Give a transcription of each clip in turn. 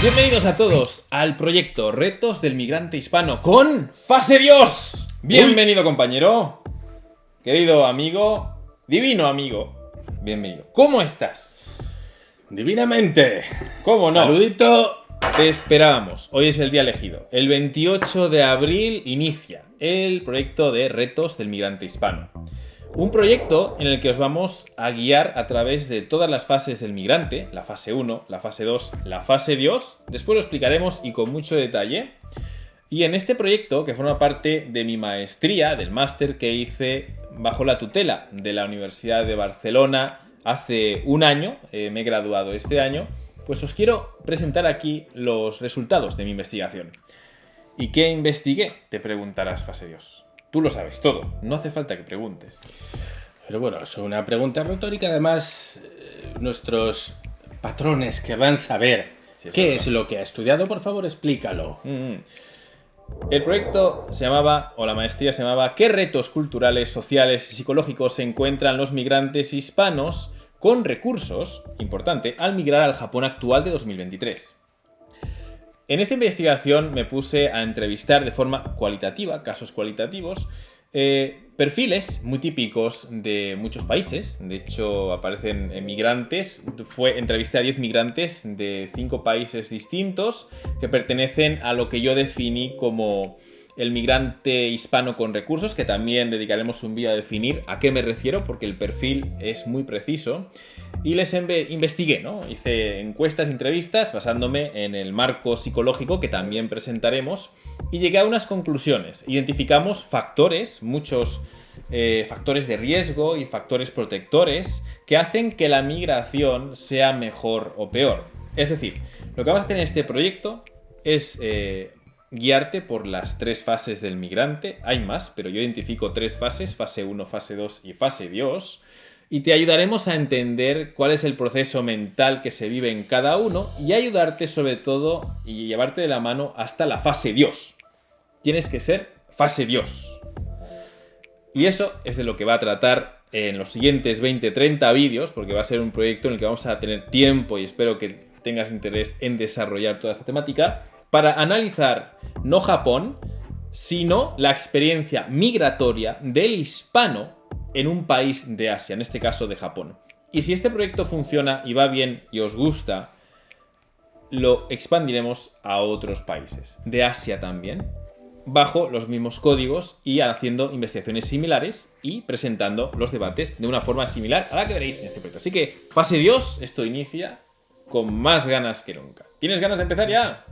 Bienvenidos a todos al proyecto Retos del Migrante Hispano con Fase Dios. Bienvenido, compañero, querido amigo, divino amigo. Bienvenido. ¿Cómo estás? Divinamente. ¿Cómo no? Saludito. Te esperábamos. Hoy es el día elegido. El 28 de abril inicia el proyecto de Retos del Migrante Hispano. Un proyecto en el que os vamos a guiar a través de todas las fases del migrante, la fase 1, la fase 2, la fase Dios. Después lo explicaremos y con mucho detalle. Y en este proyecto, que forma parte de mi maestría, del máster que hice bajo la tutela de la Universidad de Barcelona hace un año, me he graduado este año, pues os quiero presentar aquí los resultados de mi investigación. ¿Y qué investigué? Te preguntarás, fase Dios. Tú lo sabes todo, no hace falta que preguntes. Pero bueno, es una pregunta retórica. Además, nuestros patrones querrán saber qué es lo que ha estudiado. Por favor, explícalo. El proyecto se llamaba, o la maestría se llamaba, ¿qué retos culturales, sociales y psicológicos se encuentran los migrantes hispanos con recursos, importante, al migrar al Japón actual de 2023? En esta investigación me puse a entrevistar de forma cualitativa, casos cualitativos, perfiles muy típicos de muchos países. De hecho, aparecen migrantes. Entrevisté a 10 migrantes de 5 países distintos que pertenecen a lo que yo definí como el migrante hispano con recursos, que también dedicaremos un día a definir a qué me refiero, porque el perfil es muy preciso. Y les investigué, ¿no? Hice encuestas, entrevistas, basándome en el marco psicológico que también presentaremos, y llegué a unas conclusiones. Identificamos factores, muchos factores de riesgo y factores protectores que hacen que la migración sea mejor o peor. Es decir, lo que vamos a hacer en este proyecto es guiarte por las 3 fases del migrante. Hay más, pero yo identifico 3 fases: fase 1, fase 2 y fase Dios. Y te ayudaremos a entender cuál es el proceso mental que se vive en cada uno y ayudarte sobre todo y llevarte de la mano hasta la fase Dios. Tienes que ser fase Dios. Y eso es de lo que va a tratar en los siguientes 20-30 vídeos, porque va a ser un proyecto en el que vamos a tener tiempo y espero que tengas interés en desarrollar toda esta temática para analizar no Japón, sino la experiencia migratoria del hispano en un país de Asia, en este caso de Japón. Y si este proyecto funciona y va bien y os gusta, lo expandiremos a otros países de Asia también, bajo los mismos códigos y haciendo investigaciones similares y presentando los debates de una forma similar a la que veréis en este proyecto. Así que, fase Dios, esto inicia con más ganas que nunca. ¿Tienes ganas de empezar ya?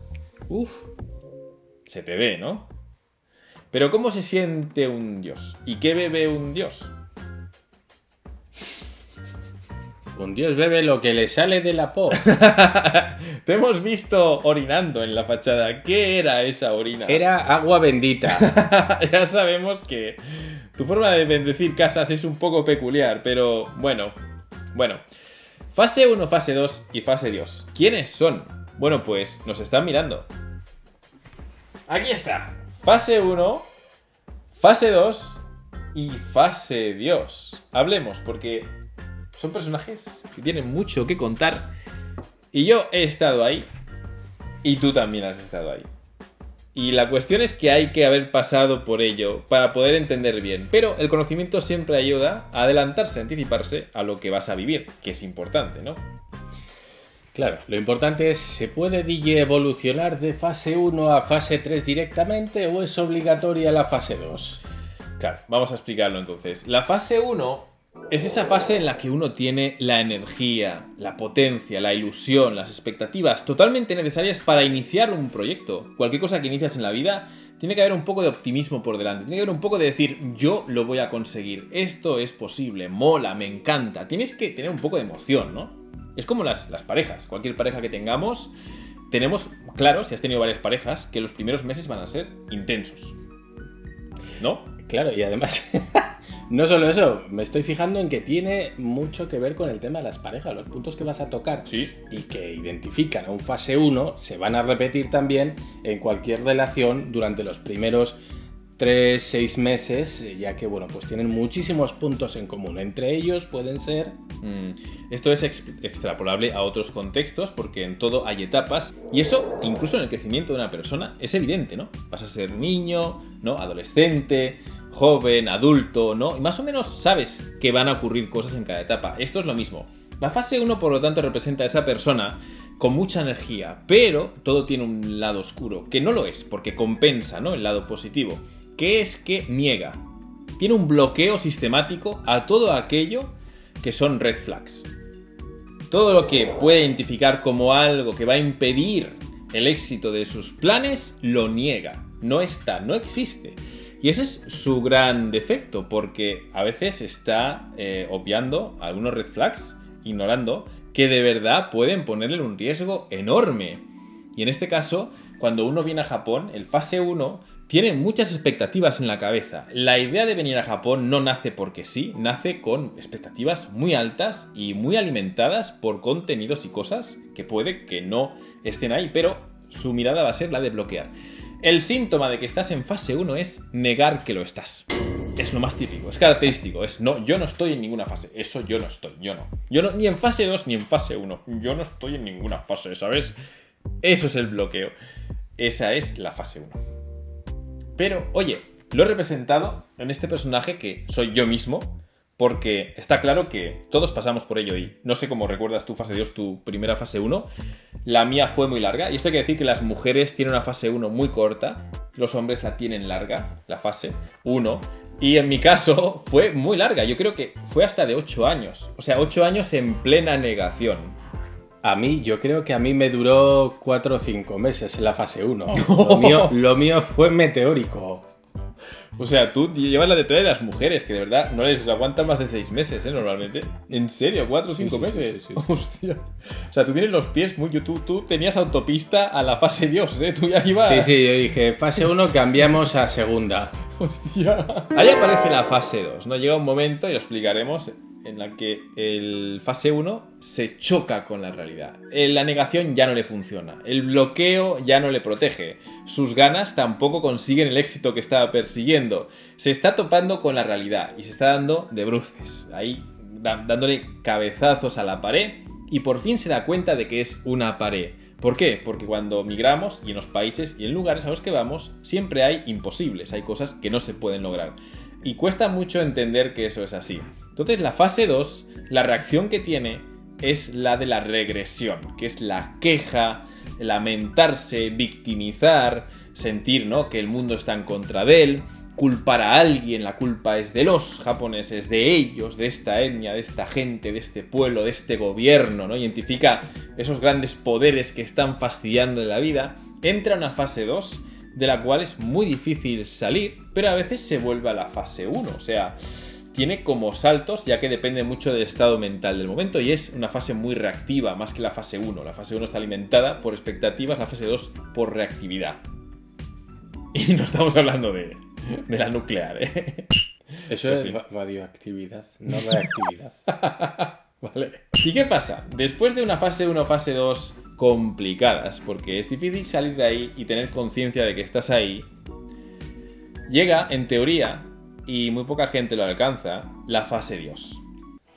Uf, se te ve, ¿no? Pero ¿cómo se siente un dios? ¿Y qué bebe un dios? Un dios bebe lo que le sale de la poz. Te hemos visto orinando en la fachada. ¿Qué era esa orina? Era agua bendita. Ya sabemos que tu forma de bendecir casas es un poco peculiar, pero bueno. Fase 1, fase 2 y fase Dios. ¿Quiénes son? Bueno, pues nos están mirando. Aquí está. Fase 1, fase 2 y fase Dios. Hablemos, porque son personajes que tienen mucho que contar. Y yo he estado ahí. Y tú también has estado ahí. Y la cuestión es que hay que haber pasado por ello para poder entender bien. Pero el conocimiento siempre ayuda a adelantarse, a anticiparse a lo que vas a vivir, que es importante, ¿no? Claro, lo importante es, ¿se puede evolucionar de fase 1 a fase 3 directamente o es obligatoria la fase 2? Claro, vamos a explicarlo entonces. La fase 1 es esa fase en la que uno tiene la energía, la potencia, la ilusión, las expectativas totalmente necesarias para iniciar un proyecto. Cualquier cosa que inicias en la vida, tiene que haber un poco de optimismo por delante. Tiene que haber un poco de decir, yo lo voy a conseguir. Esto es posible, mola, me encanta. Tienes que tener un poco de emoción, ¿no? Es como las parejas. Cualquier pareja que tengamos, tenemos claro, si has tenido varias parejas, que los primeros meses van a ser intensos, ¿no? Claro, y además, no solo eso, me estoy fijando en que tiene mucho que ver con el tema de las parejas, los puntos que vas a tocar, ¿sí?, y que identifican a un fase 1 se van a repetir también en cualquier relación durante los primeros 3-6 meses, ya que, bueno, pues tienen muchísimos puntos en común. Entre ellos pueden ser... Esto es extrapolable a otros contextos porque en todo hay etapas y eso, incluso en el crecimiento de una persona, es evidente, ¿no? Vas a ser niño, ¿no? Adolescente, joven, adulto, ¿no? Y más o menos sabes que van a ocurrir cosas en cada etapa. Esto es lo mismo. La fase 1, por lo tanto, representa a esa persona con mucha energía, pero todo tiene un lado oscuro, que no lo es, porque compensa, ¿no? El lado positivo, que es que niega. Tiene un bloqueo sistemático a todo aquello que son red flags. Todo lo que puede identificar como algo que va a impedir el éxito de sus planes, lo niega. No está, no existe. Y ese es su gran defecto, porque a veces está obviando algunos red flags, ignorando que de verdad pueden ponerle un riesgo enorme. Y en este caso, cuando uno viene a Japón, el fase 1 tiene muchas expectativas en la cabeza. La idea de venir a Japón no nace porque sí, nace con expectativas muy altas y muy alimentadas por contenidos y cosas que puede que no estén ahí, pero su mirada va a ser la de bloquear. El síntoma de que estás en fase 1 es negar que lo estás. Es lo más típico, es característico, es no, yo no estoy en ninguna fase, eso yo no estoy, yo no, ni en fase 2 ni en fase 1, yo no estoy en ninguna fase, ¿sabes? Eso es el bloqueo, esa es la fase 1. Pero, oye, lo he representado en este personaje que soy yo mismo, porque está claro que todos pasamos por ello y no sé cómo recuerdas tu fase 2, tu primera fase 1, la mía fue muy larga, y esto quiere decir que las mujeres tienen una fase 1 muy corta, los hombres la tienen larga, la fase 1, y en mi caso fue muy larga, yo creo que fue hasta de 8 años, o sea, 8 años en plena negación. Yo creo que a mí me duró 4 o 5 meses en la fase 1. Lo mío fue meteórico. O sea, tú llevas la de todas las mujeres, que de verdad no les aguantan más de 6 meses, normalmente. ¿En serio? ¿4 o 5 meses? Sí. Hostia. O sea, tú tienes los pies muy... Tú tenías autopista a la fase Dios, ¿eh? Tú ya ibas... Sí, yo dije, fase 1 cambiamos a segunda. Hostia. Ahí aparece la fase 2, ¿no? Llega un momento, y lo explicaremos, en la que el fase 1 se choca con la realidad. La negación ya no le funciona. El bloqueo ya no le protege. Sus ganas tampoco consiguen el éxito que estaba persiguiendo. Se está topando con la realidad y se está dando de bruces. Ahí dándole cabezazos a la pared y por fin se da cuenta de que es una pared. ¿Por qué? Porque cuando migramos y en los países y en lugares a los que vamos siempre hay imposibles. Hay cosas que no se pueden lograr. Y cuesta mucho entender que eso es así. Entonces la fase 2, la reacción que tiene es la de la regresión, que es la queja, lamentarse, victimizar, sentir, ¿no?, que el mundo está en contra de él, culpar a alguien, la culpa es de los japoneses, de ellos, de esta etnia, de esta gente, de este pueblo, de este gobierno, ¿no? Identifica esos grandes poderes que están fastidiando en la vida, entra a una fase 2 de la cual es muy difícil salir, pero a veces se vuelve a la fase 1, o sea, tiene como saltos, ya que depende mucho del estado mental del momento, y es una fase muy reactiva, más que la fase 1. La fase 1 está alimentada por expectativas, la fase 2 por reactividad. Y no estamos hablando de la nuclear, ¿eh? Eso pues es radioactividad, no reactividad. Vale. ¿Y qué pasa? Después de una fase 1, fase 2 complicadas, porque es difícil salir de ahí y tener conciencia de que estás ahí, llega, en teoría, y muy poca gente lo alcanza, la fase Dios.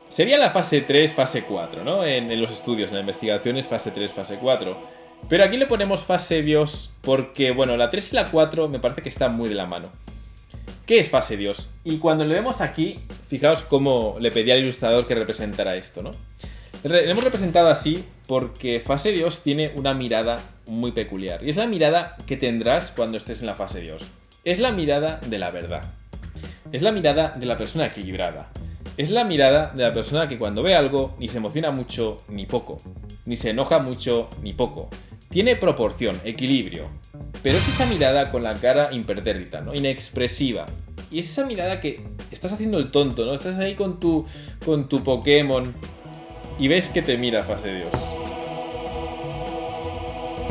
Sería la fase 3, fase 4, ¿no? En los estudios, en las investigaciones, fase 3, fase 4. Pero aquí le ponemos fase Dios porque, bueno, la 3 y la 4 me parece que están muy de la mano. ¿Qué es fase Dios? Y cuando lo vemos aquí, fijaos cómo le pedí al ilustrador que representara esto, ¿no? Le hemos representado así porque fase Dios tiene una mirada muy peculiar. Y es la mirada que tendrás cuando estés en la fase Dios. Es la mirada de la verdad. Es la mirada de la persona equilibrada. Es la mirada de la persona que cuando ve algo ni se emociona mucho ni poco. Ni se enoja mucho ni poco. Tiene proporción, equilibrio. Pero es esa mirada con la cara impertérrita, ¿no? Inexpresiva. Y es esa mirada que estás haciendo el tonto, ¿no? Estás ahí con tu Pokémon y ves que te mira fase Dios.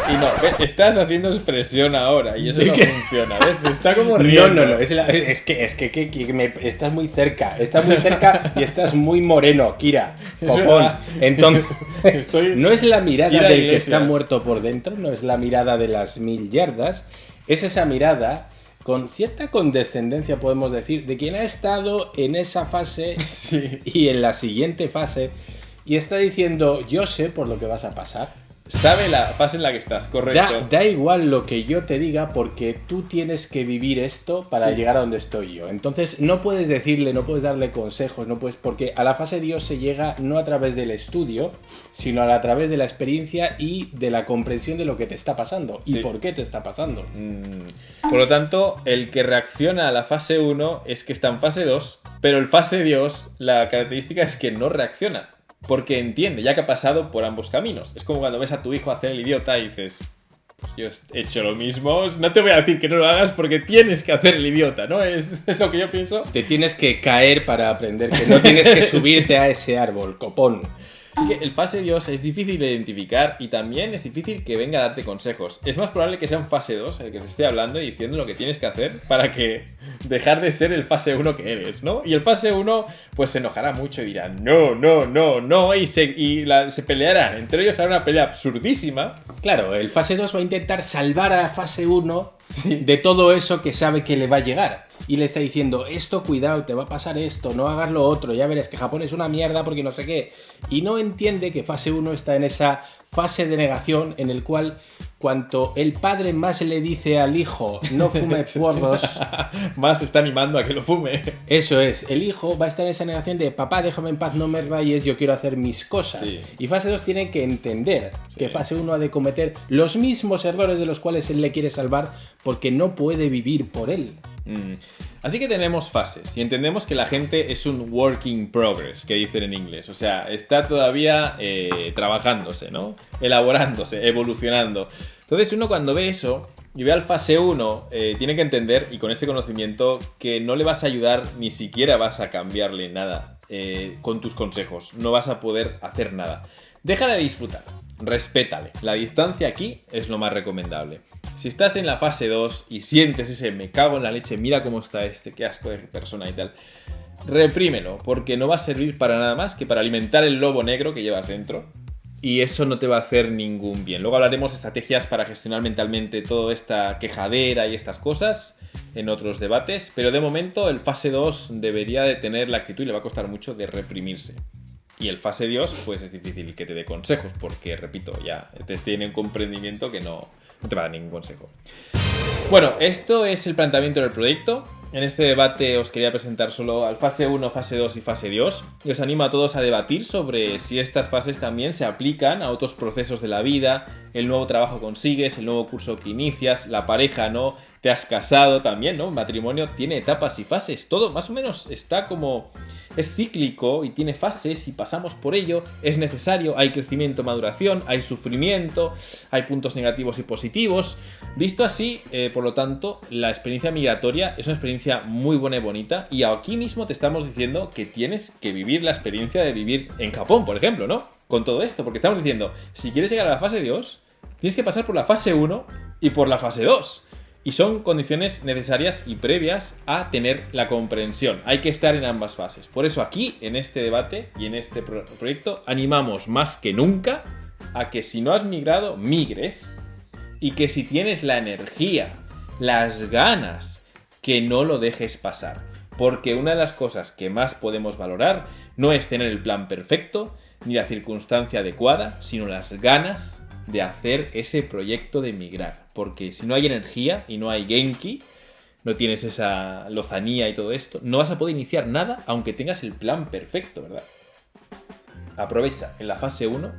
Y no, estás haciendo expresión ahora y eso no funciona, ¿ves? Está como riendo. No, es que estás muy cerca y estás muy moreno, Kira, Popón. Entonces, no es la mirada Kira del Iglesias. que está muerto por dentro, no es la mirada de las 1000 yardas, es esa mirada con cierta condescendencia, podemos decir, de quien ha estado en esa fase y en la siguiente fase y está diciendo, yo sé por lo que vas a pasar. Sabe la fase en la que estás, correcto. Da igual lo que yo te diga porque tú tienes que vivir esto para llegar a donde estoy yo. Entonces no puedes decirle, no puedes darle consejos, no puedes, porque a la fase Dios se llega no a través del estudio, sino a través de la experiencia y de la comprensión de lo que te está pasando y por qué te está pasando. Por lo tanto, el que reacciona a la fase 1 es que está en fase 2, pero el fase Dios, la característica es que no reacciona. Porque entiende, ya que ha pasado por ambos caminos. Es como cuando ves a tu hijo hacer el idiota y dices, pues yo he hecho lo mismo, no te voy a decir que no lo hagas porque tienes que hacer el idiota, ¿no? Es lo que yo pienso. Te tienes que caer para aprender, que no tienes que subirte a ese árbol, copón. Así que el fase Dios es difícil de identificar y también es difícil que venga a darte consejos. Es más probable que sea un fase 2 el que te esté hablando y diciendo lo que tienes que hacer para que dejar de ser el fase 1 que eres, ¿no? Y el fase 1 pues se enojará mucho y dirá no y se pelearán. Entre ellos hará una pelea absurdísima. Claro, el fase 2 va a intentar salvar a fase 1 de todo eso que sabe que le va a llegar. Y le está diciendo, esto cuidado, te va a pasar esto, no hagas lo otro, ya verás que Japón es una mierda porque no sé qué. Y no entiende que fase 1 está en esa fase de negación en el cual cuanto el padre más le dice al hijo, no fume porros, más está animando a que lo fume. Eso es, el hijo va a estar en esa negación de papá, déjame en paz, no me rayes, yo quiero hacer mis cosas. Y fase 2 tiene que entender que fase 1 ha de cometer los mismos errores de los cuales él le quiere salvar porque no puede vivir por él. Así que tenemos fases y entendemos que la gente es un work in progress, que dicen en inglés. O sea, está todavía trabajándose, ¿no? Elaborándose, evolucionando. Entonces uno cuando ve eso y ve al fase 1, tiene que entender, y con este conocimiento, que no le vas a ayudar, ni siquiera vas a cambiarle nada con tus consejos. No vas a poder hacer nada. Déjale de disfrutar, respétale. La distancia aquí es lo más recomendable. Si estás en la fase 2 y sientes ese me cago en la leche, mira cómo está este, qué asco de persona y tal, reprímelo, porque no va a servir para nada más que para alimentar el lobo negro que llevas dentro. Y eso no te va a hacer ningún bien. Luego hablaremos de estrategias para gestionar mentalmente toda esta quejadera y estas cosas en otros debates, pero de momento el fase 2 debería de tener la actitud, y le va a costar mucho, de reprimirse. Y el fase Dios, pues es difícil que te dé consejos, porque, repito, ya te tiene un comprendimiento que no te va a dar ningún consejo. Bueno, esto es el planteamiento del proyecto. En este debate os quería presentar solo al fase 1, fase 2 y fase Dios. Y os animo a todos a debatir sobre si estas fases también se aplican a otros procesos de la vida, el nuevo trabajo que consigues, el nuevo curso que inicias, la pareja, ¿no? Te has casado también, ¿no? Un matrimonio tiene etapas y fases. Todo más o menos está como... es cíclico y tiene fases y pasamos por ello. Es necesario, hay crecimiento, maduración, hay sufrimiento, hay puntos negativos y positivos. Visto así, por lo tanto, la experiencia migratoria es una experiencia muy buena y bonita. Y aquí mismo te estamos diciendo que tienes que vivir la experiencia de vivir en Japón, por ejemplo, ¿no? Con todo esto, porque estamos diciendo, si quieres llegar a la fase Dios, tienes que pasar por la fase 1 y por la fase 2. Y son condiciones necesarias y previas a tener la comprensión. Hay que estar en ambas fases. Por eso aquí, en este debate y en este proyecto, animamos más que nunca a que si no has migrado, migres. Y que si tienes la energía, las ganas, que no lo dejes pasar. Porque una de las cosas que más podemos valorar no es tener el plan perfecto, ni la circunstancia adecuada, sino las ganas de hacer ese proyecto de migrar. Porque si no hay energía y no hay genki, no tienes esa lozanía y todo esto, no vas a poder iniciar nada aunque tengas el plan perfecto, ¿verdad? Aprovecha en la fase 1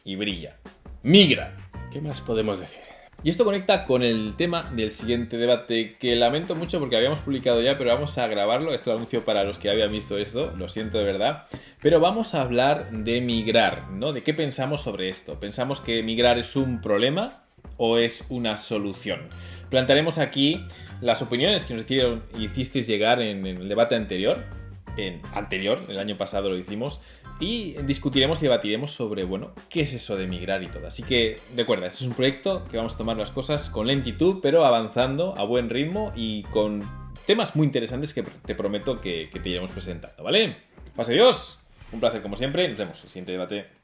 y brilla. ¡Migra! ¿Qué más podemos decir? Y esto conecta con el tema del siguiente debate, que lamento mucho porque habíamos publicado ya, pero vamos a grabarlo. Esto lo anuncio para los que habían visto esto, lo siento de verdad. Pero vamos a hablar de migrar, ¿no? ¿De qué pensamos sobre esto? ¿Pensamos que migrar es un problema o es una solución? Plantearemos aquí las opiniones que nos hicisteis llegar en el debate anterior. El año pasado lo hicimos. Y discutiremos y debatiremos sobre, bueno, qué es eso de migrar y todo. Así que recuerda, este es un proyecto que vamos a tomar las cosas con lentitud, pero avanzando a buen ritmo y con temas muy interesantes que te prometo que te iremos presentando, ¿vale? Pase Dios, un placer como siempre, nos vemos en el siguiente debate.